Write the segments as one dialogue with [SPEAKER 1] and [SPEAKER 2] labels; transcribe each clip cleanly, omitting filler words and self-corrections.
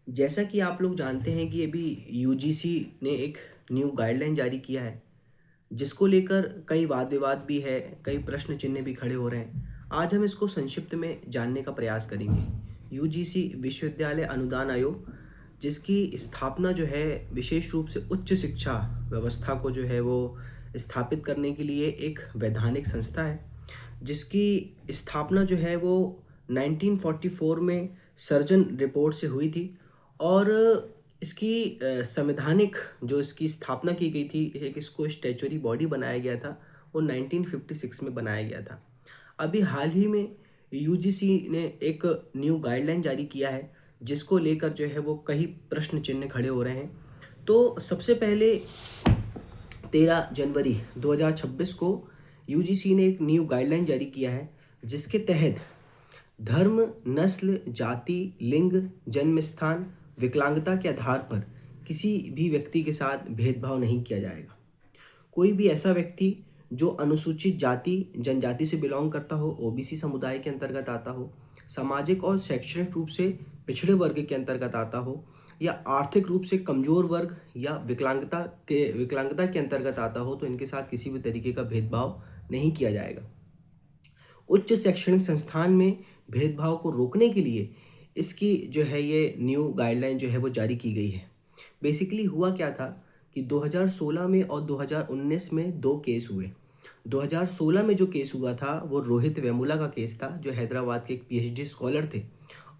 [SPEAKER 1] जैसा कि आप लोग जानते हैं कि अभी यूजीसी ने एक न्यू गाइडलाइन जारी किया है, जिसको लेकर कई वाद विवाद भी है, कई प्रश्न चिन्ह भी खड़े हो रहे हैं। आज हम इसको संक्षिप्त में जानने का प्रयास करेंगे। यूजीसी विश्वविद्यालय अनुदान आयोग, जिसकी स्थापना जो है विशेष रूप से उच्च शिक्षा व्यवस्था को जो है वो स्थापित करने के लिए एक वैधानिक संस्था है, जिसकी स्थापना जो है वो 1944 में सर्जन रिपोर्ट से हुई थी। और इसकी संवैधानिक जो इसकी स्थापना की गई थी, एक इसको स्टैच्यूटरी बॉडी बनाया गया था, वो 1956 में बनाया गया था। अभी हाल ही में यूजीसी ने एक न्यू गाइडलाइन जारी किया है, जिसको लेकर जो है वो कई प्रश्न चिन्ह खड़े हो रहे हैं। तो सबसे पहले 13 जनवरी 2026 को यूजीसी ने एक न्यू गाइडलाइन जारी किया है, जिसके तहत धर्म, नस्ल, जाति, लिंग, जन्म स्थान, विकलांगता के आधार पर किसी भी व्यक्ति के साथ भेदभाव नहीं किया जाएगा। कोई भी ऐसा व्यक्ति जो अनुसूचित जाति जनजाति से बिलोंग करता हो, ओबीसी समुदाय के अंतर्गत आता हो, सामाजिक और शैक्षणिक रूप से पिछड़े वर्ग के अंतर्गत आता हो, या आर्थिक रूप से कमजोर वर्ग या विकलांगता के अंतर्गत आता हो, तो इनके साथ किसी भी तरीके का भेदभाव नहीं किया जाएगा। उच्च शैक्षणिक संस्थान में भेदभाव को रोकने के लिए इसकी जो है ये न्यू गाइडलाइन जो है वो जारी की गई है। बेसिकली हुआ क्या था कि 2016 में और 2019 में दो केस हुए। 2016 में जो केस हुआ था वो रोहित वेमुला का केस था, जो हैदराबाद के एक पीएचडी स्कॉलर थे,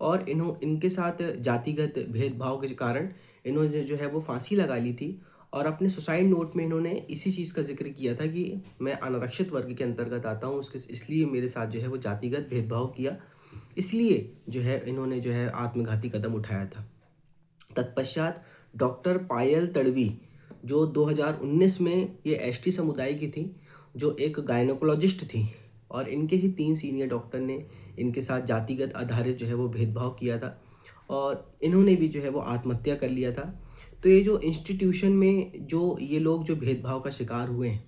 [SPEAKER 1] और इनके साथ जातिगत भेदभाव के कारण इन्होंने जो है वो फांसी लगा ली थी। और अपने सुसाइड नोट में इन्होंने इसी चीज़ का जिक्र किया था कि मैं अनारक्षित वर्ग के अंतर्गत आता हूँ, उसके इसलिए मेरे साथ जो है वो जातिगत भेदभाव किया, इसलिए जो है इन्होंने जो है आत्मघाती कदम उठाया था। तत्पश्चात डॉक्टर पायल तड़वी, जो 2019 में ये एसटी समुदाय की थी, जो एक गायनोकोलॉजिस्ट थी, और इनके ही 3 सीनियर डॉक्टर ने इनके साथ जातिगत आधारित जो है वो भेदभाव किया था, और इन्होंने भी जो है वो आत्महत्या कर लिया था। तो ये जो इंस्टीट्यूशन में जो ये लोग जो भेदभाव का शिकार हुए हैं,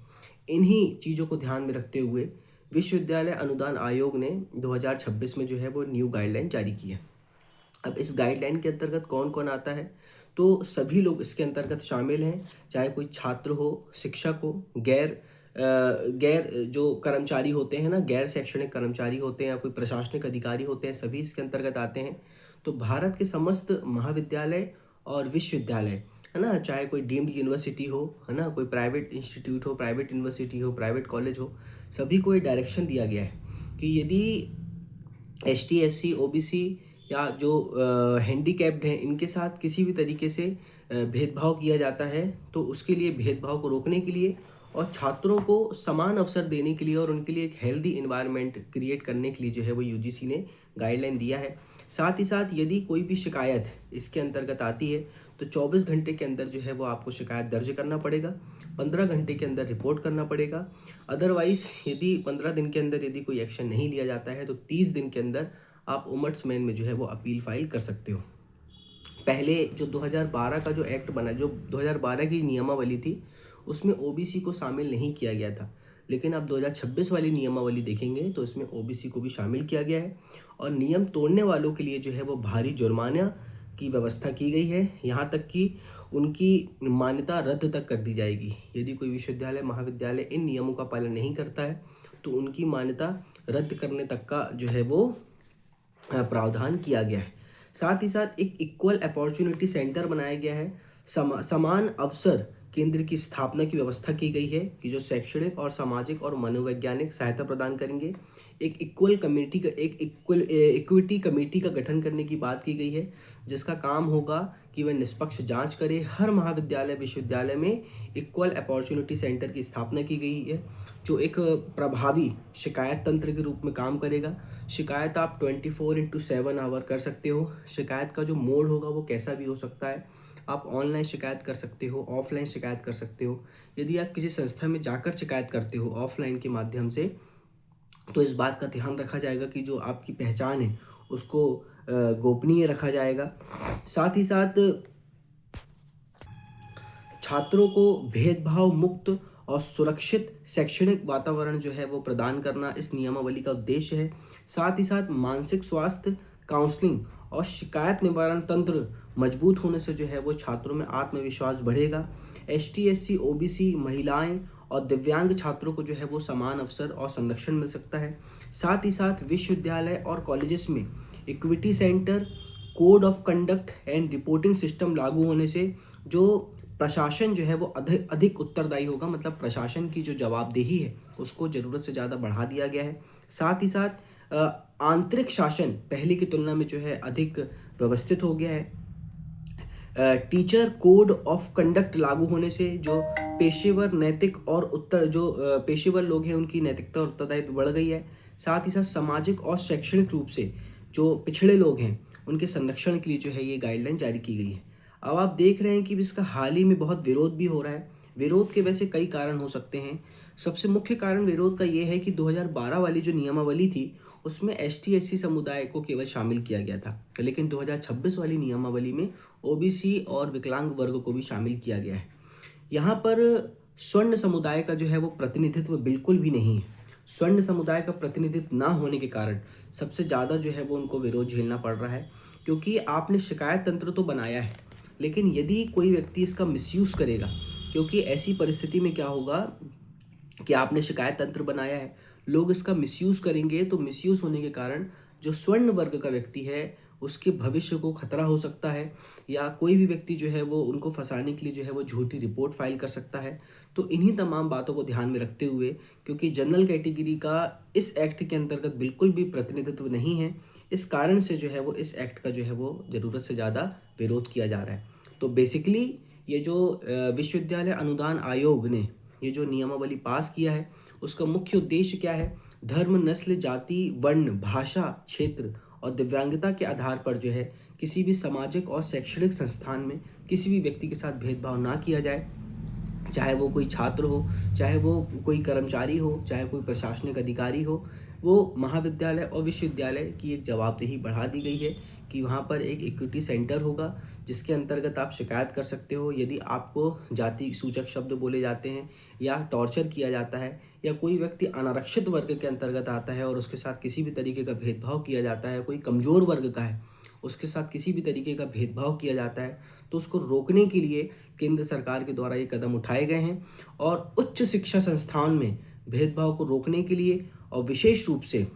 [SPEAKER 1] इन्हीं चीज़ों को ध्यान में रखते हुए विश्वविद्यालय अनुदान आयोग ने 2026 में जो है वो न्यू गाइडलाइन जारी की है। अब इस गाइडलाइन के अंतर्गत कौन कौन आता है, तो सभी लोग इसके अंतर्गत शामिल हैं, चाहे कोई छात्र हो, शिक्षक हो, गैर जो कर्मचारी होते हैं ना, गैर शैक्षणिक कर्मचारी होते हैं, या कोई प्रशासनिक अधिकारी होते हैं, सभी इसके अंतर्गत आते हैं। तो भारत के समस्त महाविद्यालय और विश्वविद्यालय, है ना, चाहे कोई डीम्ड यूनिवर्सिटी हो, है ना, कोई प्राइवेट इंस्टीट्यूट हो, प्राइवेट यूनिवर्सिटी हो, प्राइवेट कॉलेज हो, सभी को ये डायरेक्शन दिया गया है कि यदि एसटी, एससी, ओबीसी या जो हैंडीकैप्ड हैं, इनके साथ किसी भी तरीके से भेदभाव किया जाता है, तो उसके लिए भेदभाव को रोकने के लिए और छात्रों को समान अवसर देने के लिए और उनके लिए एक हेल्दी इन्वायरमेंट क्रिएट करने के लिए जो है वो यूजीसी ने गाइडलाइन दिया है। साथ ही साथ यदि कोई भी शिकायत इसके अंतर्गत आती है, तो 24 घंटे के अंदर जो है वो आपको शिकायत दर्ज करना पड़ेगा, 15 घंटे के अंदर रिपोर्ट करना पड़ेगा। अदरवाइज़ यदि 15 दिन के अंदर यदि कोई एक्शन नहीं लिया जाता है, तो 30 दिन के अंदर आप ओम्बड्समैन में जो है वो अपील फाइल कर सकते हो। पहले जो 2012 का जो एक्ट बना, जो 2012 की नियमावली थी, उसमें ओबीसी को शामिल नहीं किया गया था, लेकिन अब 2026 वाली नियमावली देखेंगे तो इसमें ओबीसी को भी शामिल किया गया है, और नियम तोड़ने वालों के लिए जो है वो भारी जुर्माना की व्यवस्था की गई है। यहाँ तक कि उनकी मान्यता रद्द तक कर दी जाएगी। यदि कोई विश्वविद्यालय महाविद्यालय इन नियमों का पालन नहीं करता है, तो उनकी मान्यता रद्द करने तक का जो है वो प्रावधान किया गया है। साथ ही साथ एक इक्वल अपॉर्चुनिटी सेंटर बनाया गया है। समान अवसर केंद्र की स्थापना की व्यवस्था की गई है, कि जो शैक्षणिक और सामाजिक और मनोवैज्ञानिक सहायता प्रदान करेंगे। एक इक्वल इक्विटी कमेटी का गठन करने की बात की गई है, जिसका काम होगा कि वह निष्पक्ष जांच करे। हर महाविद्यालय विश्वविद्यालय में इक्वल अपॉर्चुनिटी सेंटर की स्थापना की गई है, जो एक प्रभावी शिकायत तंत्र के रूप में काम करेगा। शिकायत आप 24/7 आवर कर सकते हो। शिकायत का जो मोड होगा वो कैसा भी हो सकता है। आप ऑनलाइन शिकायत कर सकते हो, ऑफलाइन शिकायत कर सकते हो। यदि आप किसी संस्था में जाकर शिकायत करते हो ऑफलाइन के माध्यम से, तो इस बात का ध्यान रखा जाएगा कि जो आपकी पहचान है उसको गोपनीय रखा जाएगा। साथ ही साथ छात्रों को भेदभाव मुक्त और सुरक्षित शैक्षणिक वातावरण जो है वो प्रदान करना इस नियमावली का उद्देश्य है। साथ ही साथ मानसिक स्वास्थ्य, काउंसलिंग और शिकायत निवारण तंत्र मजबूत होने से जो है वो छात्रों में आत्मविश्वास बढ़ेगा। ST, SC, OBC, महिलाएं और दिव्यांग छात्रों को जो है वो समान अवसर और संरक्षण मिल सकता है। साथ ही साथ विश्वविद्यालय और कॉलेजेस में equity centre, code of conduct and reporting system लागू होने से जो प्रशासन जो है वो अधिक अधिक उत्तरदायी होगा, मतलब प्रशासन की जो जवाबदेही है उसको ज़रूरत से ज़्यादा बढ़ा दिया गया है। साथ ही साथ आंतरिक शासन पहले की तुलना में जो है अधिक व्यवस्थित हो गया है। टीचर कोड ऑफ कंडक्ट लागू होने से जो पेशेवर नैतिक और पेशेवर लोग हैं उनकी नैतिकता और उत्तरदायित्व बढ़ गई है। साथ ही साथ सामाजिक और शैक्षणिक रूप से जो पिछड़े लोग हैं उनके संरक्षण के लिए जो है ये गाइडलाइन जारी की गई है। अब आप देख रहे हैं कि इसका हाल ही में बहुत विरोध भी हो रहा है। विरोध के वैसे कई कारण हो सकते हैं। सबसे मुख्य कारण विरोध का ये है कि 2012 वाली जो नियमावली थी उसमें ST, SC समुदाय को केवल शामिल किया गया था, लेकिन 2026 वाली नियमावली में OBC और विकलांग वर्ग को भी शामिल किया गया है। यहाँ पर स्वर्ण समुदाय का जो है वो प्रतिनिधित्व बिल्कुल भी नहीं है। स्वर्ण समुदाय का प्रतिनिधित्व ना होने के कारण सबसे ज़्यादा जो है वो उनको विरोध झेलना पड़ रहा है, क्योंकि आपने शिकायत तंत्र तो बनाया है, लेकिन यदि कोई व्यक्ति इसका मिसयूज़ करेगा, क्योंकि ऐसी परिस्थिति में क्या होगा कि आपने शिकायत तंत्र बनाया है, लोग इसका मिसयूज़ करेंगे, तो मिसयूज़ होने के कारण जो स्वर्ण वर्ग का व्यक्ति है उसके भविष्य को खतरा हो सकता है, या कोई भी व्यक्ति जो है वो उनको फंसाने के लिए जो है वो झूठी रिपोर्ट फाइल कर सकता है। तो इन्हीं तमाम बातों को ध्यान में रखते हुए, क्योंकि जनरल कैटेगरी का इस एक्ट के अंतर्गत बिल्कुल भी प्रतिनिधित्व नहीं है, इस कारण से जो है वो इस एक्ट का जो है वो ज़रूरत से ज़्यादा विरोध किया जा रहा है। तो बेसिकली ये जो विश्वविद्यालय अनुदान आयोग ने ये जो नियमावली पास किया है उसका मुख्य उद्देश्य क्या है? धर्म, नस्ल, जाति, वर्ण, भाषा, क्षेत्र और दिव्यांगता के आधार पर जो है किसी भी सामाजिक और शैक्षणिक संस्थान में किसी भी व्यक्ति के साथ भेदभाव ना किया जाए, चाहे वो कोई छात्र हो, चाहे वो कोई कर्मचारी हो, चाहे कोई प्रशासनिक अधिकारी हो। वो महाविद्यालय और विश्वविद्यालय की एक जवाबदेही बढ़ा दी गई है कि वहाँ पर एक इक्विटी सेंटर होगा जिसके अंतर्गत आप शिकायत कर सकते हो यदि आपको जाति सूचक शब्द बोले जाते हैं या टॉर्चर किया जाता है, या कोई व्यक्ति अनारक्षित वर्ग के अंतर्गत आता है और उसके साथ किसी भी तरीके का भेदभाव किया जाता है, कोई कमज़ोर वर्ग का है उसके साथ किसी भी तरीके का भेदभाव किया जाता है, तो उसको रोकने के लिए केंद्र सरकार के द्वारा ये कदम उठाए गए हैं। और उच्च शिक्षा संस्थान में भेदभाव को रोकने के लिए और विशेष रूप से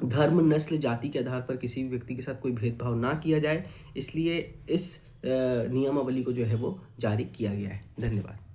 [SPEAKER 1] धर्म, नस्ल, जाति के आधार पर किसी भी व्यक्ति के साथ कोई भेदभाव ना किया जाए, इसलिए इस नियमावली को जो है वो जारी किया गया है। धन्यवाद।